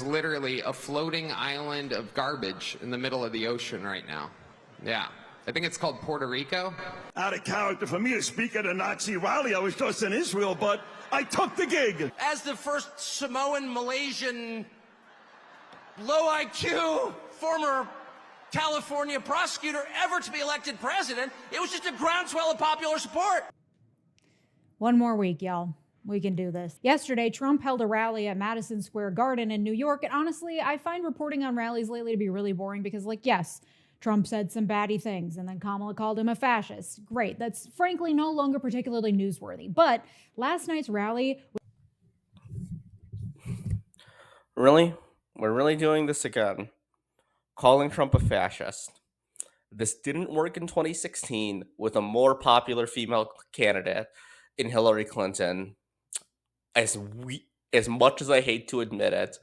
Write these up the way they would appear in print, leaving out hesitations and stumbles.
literally a floating island of garbage in the middle of the ocean right now. Yeah. I think it's called Puerto Rico. Out of character for me to speak at a Nazi rally. I was just in Israel, but I took the gig. As the first Samoan, Malaysian, low IQ, former California prosecutor ever to be elected president, it was just a groundswell of popular support. One more week, y'all. We can do this. Yesterday, Trump held a rally at Madison Square Garden in New York, and honestly, I find reporting on rallies lately to be really boring because, yes, Trump said some batty things, and then Kamala called him a fascist. Great. That's frankly no longer particularly newsworthy. But last night's rally... Really? We're really doing this again? Calling Trump a fascist. This didn't work in 2016 with a more popular female candidate in Hillary Clinton. As much as I hate to admit it,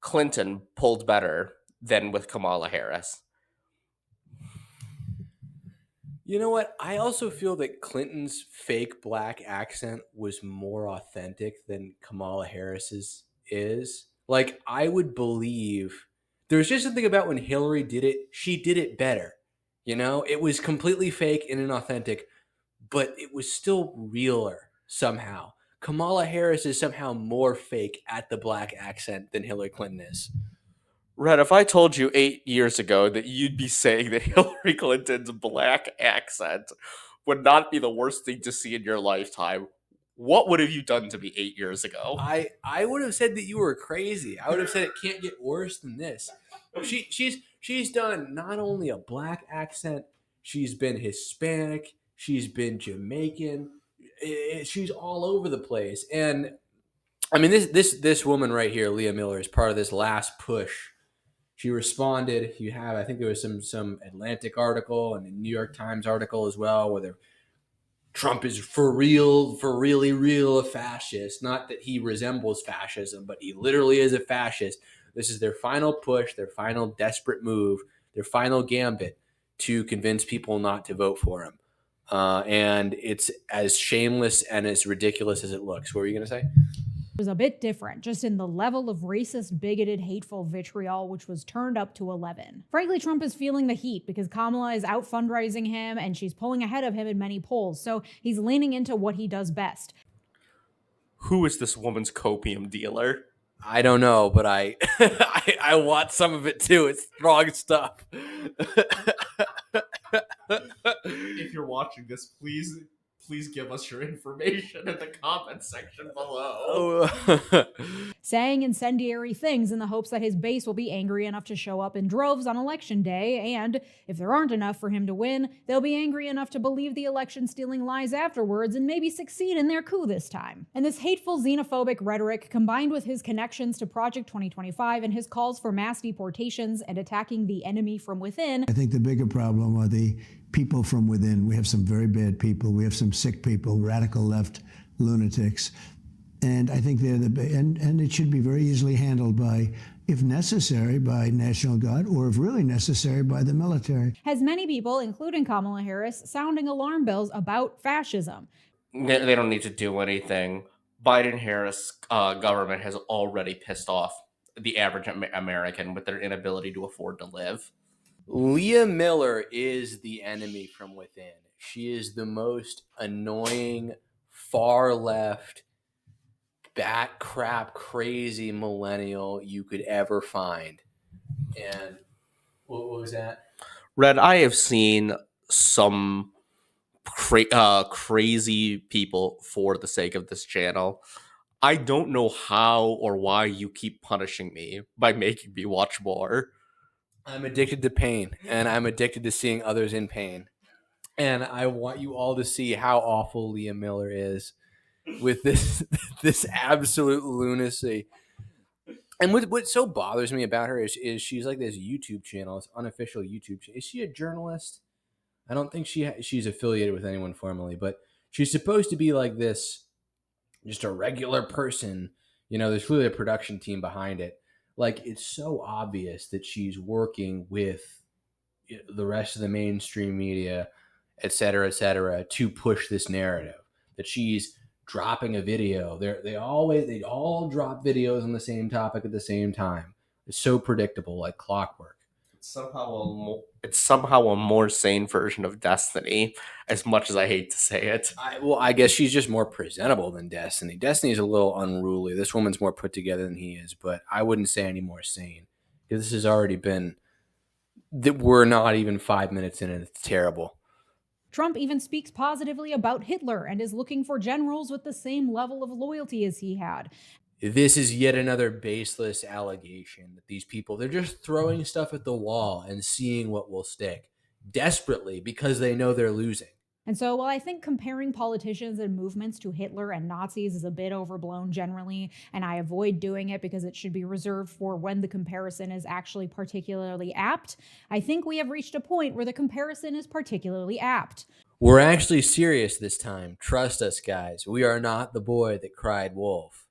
Clinton pulled better than with Kamala Harris. You know what? I also feel that Clinton's fake black accent was more authentic than Kamala Harris's is. Like, I would believe there's just something about when Hillary did it, she did it better. You know, it was completely fake and inauthentic, but it was still realer somehow. Kamala Harris is somehow more fake at the black accent than Hillary Clinton is. Red, if I told you 8 years ago that you'd be saying that Hillary Clinton's black accent would not be the worst thing to see in your lifetime, what would have you done to me 8 years ago? I would have said that you were crazy. I would have said it can't get worse than this. She's done not only a black accent, she's been Hispanic, she's been Jamaican. She's all over the place. And I mean, this woman right here, Leah Miller, is part of this last push. She responded. You have, I think there was some Atlantic article and a New York Times article as well, where Trump is for really real a fascist. Not that he resembles fascism, but he literally is a fascist. This is their final push, their final desperate move, their final gambit to convince people not to vote for him. And it's as shameless and as ridiculous as it looks. What were you going to say? was a bit different, just in the level of racist, bigoted, hateful vitriol, which was turned up to 11. Frankly, Trump is feeling the heat because Kamala is out fundraising him and she's pulling ahead of him in many polls, so he's leaning into what he does best. Who is this woman's copium dealer? I don't know, but I I want some of it too. It's strong stuff. If you're watching this, please give us your information in the comments section below. Saying incendiary things in the hopes that his base will be angry enough to show up in droves on election day, and if there aren't enough for him to win, they'll be angry enough to believe the election-stealing lies afterwards and maybe succeed in their coup this time. And this hateful xenophobic rhetoric, combined with his connections to Project 2025 and his calls for mass deportations and attacking the enemy from within. I think the bigger problem are the people from within. We have some very bad people. We have some sick people, radical left lunatics. And I think they're and it should be very easily handled by, if necessary, by National Guard, or if really necessary, by the military. Has many people, including Kamala Harris, sounding alarm bells about fascism. They don't need to do anything. Biden-Harris government has already pissed off the average American with their inability to afford to live. Leah Miller is the enemy from within. She is the most annoying, far left, bat crap, crazy millennial you could ever find. And what was that? Red, I have seen some crazy people for the sake of this channel. I don't know how or why you keep punishing me by making me watch more. I'm addicted to pain, and I'm addicted to seeing others in pain. And I want you all to see how awful Leah Miller is with this absolute lunacy. And what so bothers me about her is she's like this YouTube channel, this unofficial YouTube channel. Is she a journalist? I don't think she's affiliated with anyone formally, but she's supposed to be like this, just a regular person. You know, there's clearly a production team behind it. Like, it's so obvious that she's working with the rest of the mainstream media, et cetera, to push this narrative. That she's dropping a video. They all drop videos on the same topic at the same time. It's so predictable, like clockwork. It's somehow a more sane version of Destiny, as much as I hate to say it. I guess she's just more presentable than Destiny. Destiny's a little unruly. This woman's more put together than he is, but I wouldn't say any more sane. Because this has already been, that we're not even 5 minutes in and it's terrible. Trump even speaks positively about Hitler and is looking for generals with the same level of loyalty as he had. This is yet another baseless allegation that these people, they're just throwing stuff at the wall and seeing what will stick desperately because they know they're losing. And so while I think comparing politicians and movements to Hitler and Nazis is a bit overblown generally, and I avoid doing it because it should be reserved for when the comparison is actually particularly apt, I think we have reached a point where the comparison is particularly apt. We're actually serious this time. Trust us, guys. We are not the boy that cried wolf.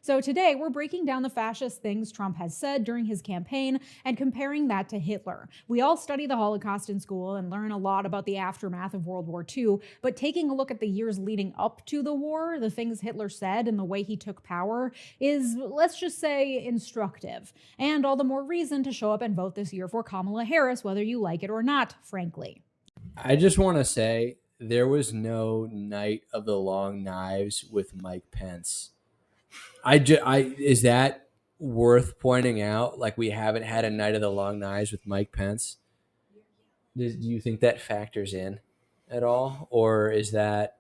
So today, we're breaking down the fascist things Trump has said during his campaign and comparing that to Hitler. We all study the Holocaust in school and learn a lot about the aftermath of World War II, but taking a look at the years leading up to the war, the things Hitler said and the way he took power is, let's just say, instructive. And all the more reason to show up and vote this year for Kamala Harris, whether you like it or not, frankly. I just want to say there was no Night of the Long Knives with Mike Pence. Is that worth pointing out? Like, we haven't had a Night of the Long Knives with Mike Pence. Do you think that factors in at all, or is that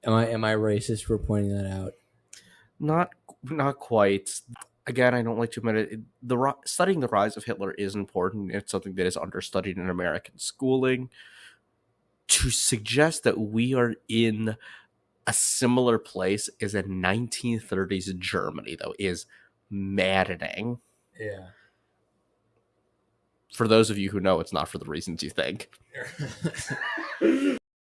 am I racist for pointing that out? Not quite. Again, I don't like to admit it. Studying the rise of Hitler is important. It's something that is understudied in American schooling. To suggest that we are in a similar place as in 1930s Germany, though, is maddening. Yeah. For those of you who know, it's not for the reasons you think.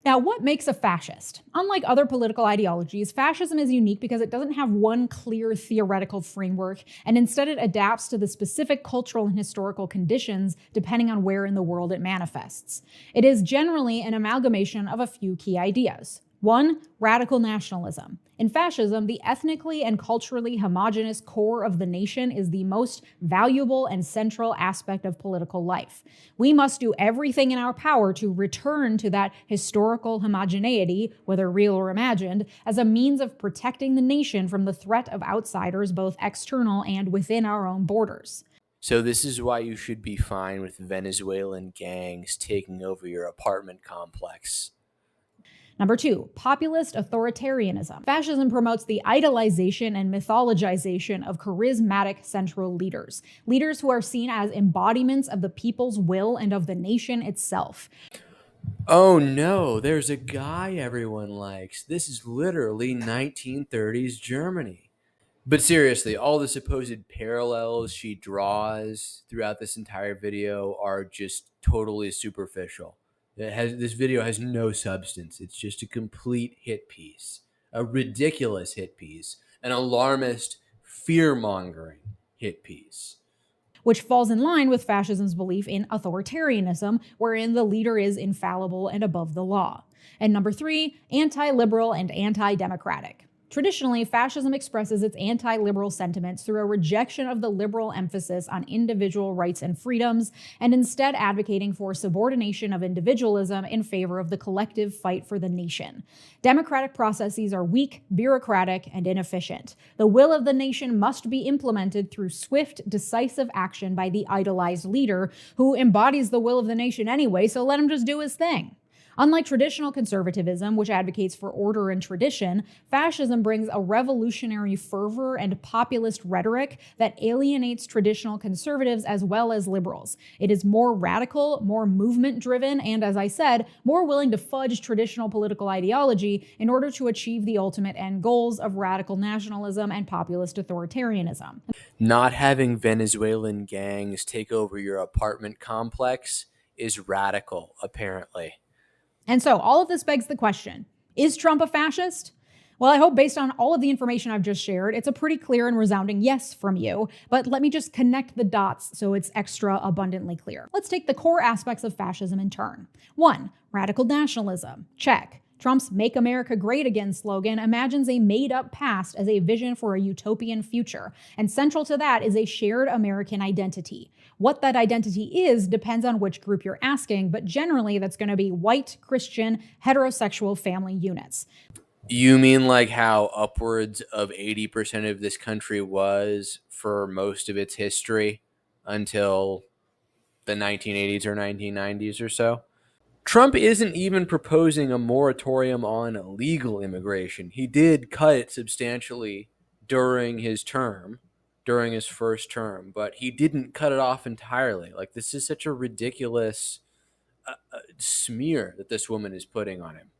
Now, what makes a fascist? Unlike other political ideologies, fascism is unique because it doesn't have one clear theoretical framework, and instead it adapts to the specific cultural and historical conditions depending on where in the world it manifests. It is generally an amalgamation of a few key ideas. 1. Radical nationalism. In fascism, the ethnically and culturally homogenous core of the nation is the most valuable and central aspect of political life. We must do everything in our power to return to that historical homogeneity, whether real or imagined, as a means of protecting the nation from the threat of outsiders, both external and within our own borders. So this is why you should be fine with Venezuelan gangs taking over your apartment complex. Number 2, populist authoritarianism. Fascism promotes the idolization and mythologization of charismatic central leaders. Leaders who are seen as embodiments of the people's will and of the nation itself. Oh no, there's a guy everyone likes. This is literally 1930s Germany. But seriously, all the supposed parallels she draws throughout this entire video are just totally superficial. This video has no substance. It's just a complete hit piece, a ridiculous hit piece, an alarmist, fear-mongering hit piece. Which falls in line with fascism's belief in authoritarianism, wherein the leader is infallible and above the law. And number 3, anti-liberal and anti-democratic. Traditionally, fascism expresses its anti-liberal sentiments through a rejection of the liberal emphasis on individual rights and freedoms, and instead advocating for subordination of individualism in favor of the collective fight for the nation. Democratic processes are weak, bureaucratic, and inefficient. The will of the nation must be implemented through swift, decisive action by the idolized leader, who embodies the will of the nation anyway, so let him just do his thing. Unlike traditional conservatism, which advocates for order and tradition, fascism brings a revolutionary fervor and populist rhetoric that alienates traditional conservatives as well as liberals. It is more radical, more movement-driven, and, as I said, more willing to fudge traditional political ideology in order to achieve the ultimate end goals of radical nationalism and populist authoritarianism. Not having Venezuelan gangs take over your apartment complex is radical, apparently. And so all of this begs the question, is Trump a fascist? Well, I hope based on all of the information I've just shared, it's a pretty clear and resounding yes from you, but let me just connect the dots so it's extra abundantly clear. Let's take the core aspects of fascism in turn. 1, radical nationalism. Check. Trump's Make America Great Again slogan imagines a made-up past as a vision for a utopian future, and central to that is a shared American identity. What that identity is depends on which group you're asking, but generally that's going to be white, Christian, heterosexual family units. You mean like how upwards of 80% of this country was for most of its history until the 1980s or 1990s or so? Trump isn't even proposing a moratorium on illegal immigration. He did cut it substantially during his term, during his first term, but he didn't cut it off entirely. Like, this is such a ridiculous smear that this woman is putting on him.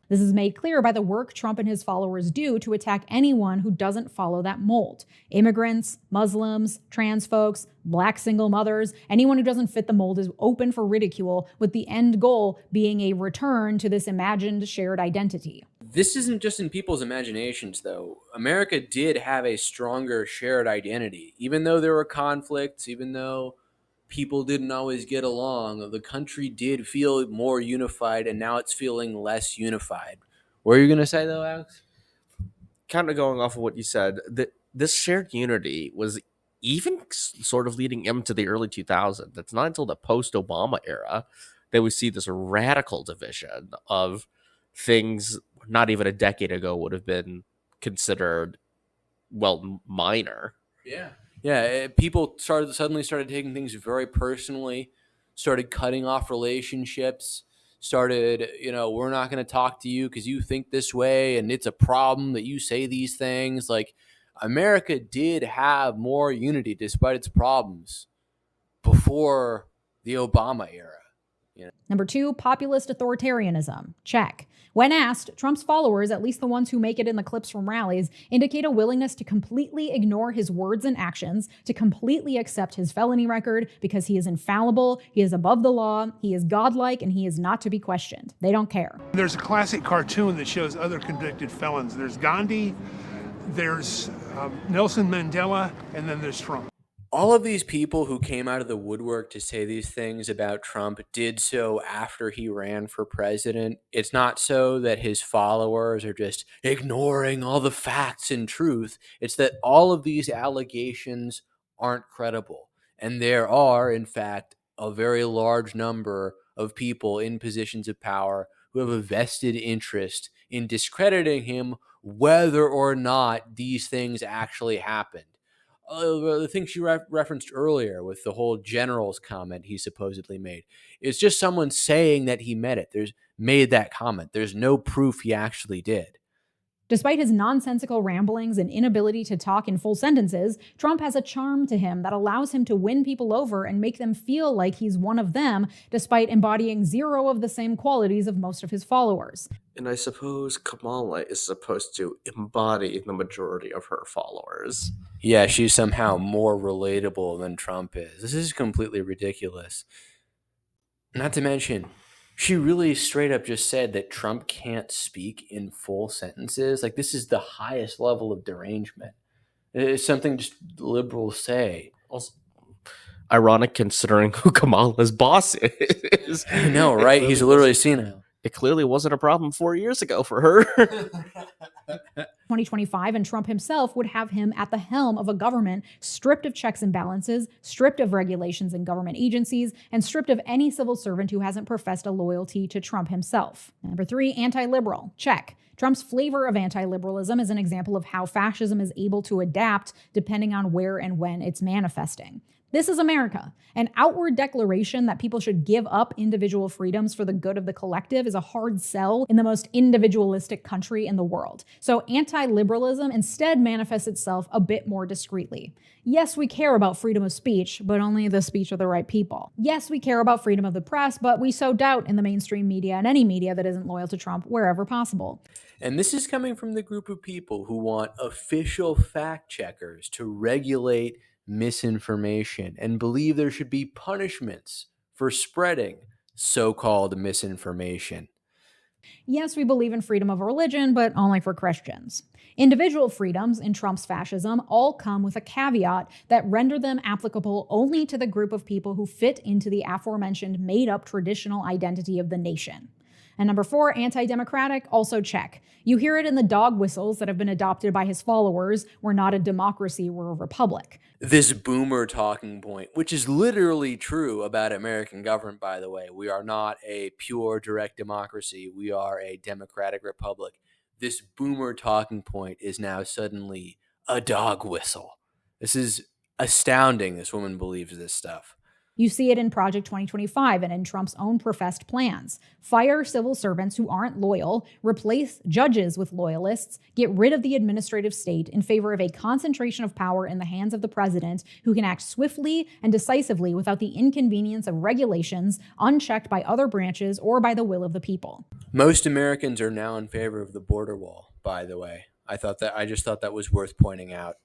This is made clear by the work Trump and his followers do to attack anyone who doesn't follow that mold. Immigrants, Muslims, trans folks, black single mothers, anyone who doesn't fit the mold is open for ridicule, with the end goal being a return to this imagined shared identity. This isn't just in people's imaginations, though. America did have a stronger shared identity. Even though there were conflicts, even though people didn't always get along, the country did feel more unified, and now it's feeling less unified. What are you going to say, though, Alex? Kind of going off of what you said, that this shared unity was even sort of leading into the early 2000s. It's not until the post-Obama era that we see this radical division of things not even a decade ago would have been considered, well, minor. Yeah, people suddenly started taking things very personally, started cutting off relationships, started, we're not going to talk to you because you think this way and it's a problem that you say these things. Like, America did have more unity despite its problems before the Obama era. Number 2, populist authoritarianism. Check. When asked, Trump's followers, at least the ones who make it in the clips from rallies, indicate a willingness to completely ignore his words and actions, to completely accept his felony record because he is infallible, he is above the law, he is godlike, and he is not to be questioned. They don't care. There's a classic cartoon that shows other convicted felons. There's Gandhi, there's Nelson Mandela, and then there's Trump. All of these people who came out of the woodwork to say these things about Trump did so after he ran for president. It's not so that his followers are just ignoring all the facts and truth. It's that all of these allegations aren't credible. And there are, in fact, a very large number of people in positions of power who have a vested interest in discrediting him, whether or not these things actually happened. The thing she referenced earlier with the whole general's comment he supposedly made, it's just someone saying that he made that comment. There's no proof he actually did. Despite his nonsensical ramblings and inability to talk in full sentences, Trump has a charm to him that allows him to win people over and make them feel like he's one of them, despite embodying zero of the same qualities of most of his followers. And I suppose Kamala is supposed to embody the majority of her followers. Yeah, she's somehow more relatable than Trump is. This is completely ridiculous. Not to mention, she really straight up just said that Trump can't speak in full sentences. Like, this is the highest level of derangement. It's something just liberals say. Also, ironic considering who Kamala's boss is. I know, right? He's literally senile. It clearly wasn't a problem 4 years ago for her. 2025, and Trump himself would have him at the helm of a government stripped of checks and balances, stripped of regulations and government agencies, and stripped of any civil servant who hasn't professed a loyalty to Trump himself. Number 3, anti-liberal. Check. Trump's flavor of anti-liberalism is an example of how fascism is able to adapt depending on where and when it's manifesting. This is America. An outward declaration that people should give up individual freedoms for the good of the collective is a hard sell in the most individualistic country in the world. So anti-liberalism instead manifests itself a bit more discreetly. Yes, we care about freedom of speech, but only the speech of the right people. Yes, we care about freedom of the press, but we sow doubt in the mainstream media and any media that isn't loyal to Trump wherever possible. And this is coming from the group of people who want official fact checkers to regulate misinformation and believe there should be punishments for spreading so-called misinformation. Yes, we believe in freedom of religion, but only for Christians. Individual freedoms in Trump's fascism all come with a caveat that render them applicable only to the group of people who fit into the aforementioned made-up traditional identity of the nation. And number 4, anti-democratic, also check. You hear it in the dog whistles that have been adopted by his followers. We're not a democracy, we're a republic. This boomer talking point, which is literally true about American government, by the way. We are not a pure direct democracy. We are a democratic republic. This boomer talking point is now suddenly a dog whistle. This is astounding. This woman believes this stuff. You see it in Project 2025 and in Trump's own professed plans. Fire civil servants who aren't loyal, replace judges with loyalists, get rid of the administrative state in favor of a concentration of power in the hands of the president who can act swiftly and decisively without the inconvenience of regulations, unchecked by other branches or by the will of the people. Most Americans are now in favor of the border wall, by the way. I just thought that was worth pointing out.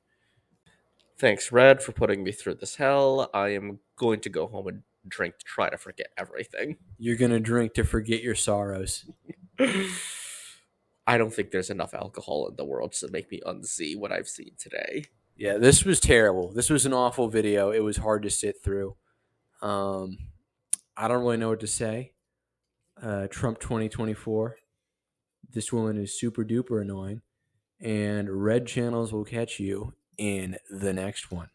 Thanks, Red, for putting me through this hell. I am going to go home and drink to try to forget everything. You're going to drink to forget your sorrows. I don't think there's enough alcohol in the world to make me unsee what I've seen today. Yeah, this was terrible. This was an awful video. It was hard to sit through. I don't really know what to say. Trump 2024. This woman is super duper annoying. And Red Channels will catch you in the next one.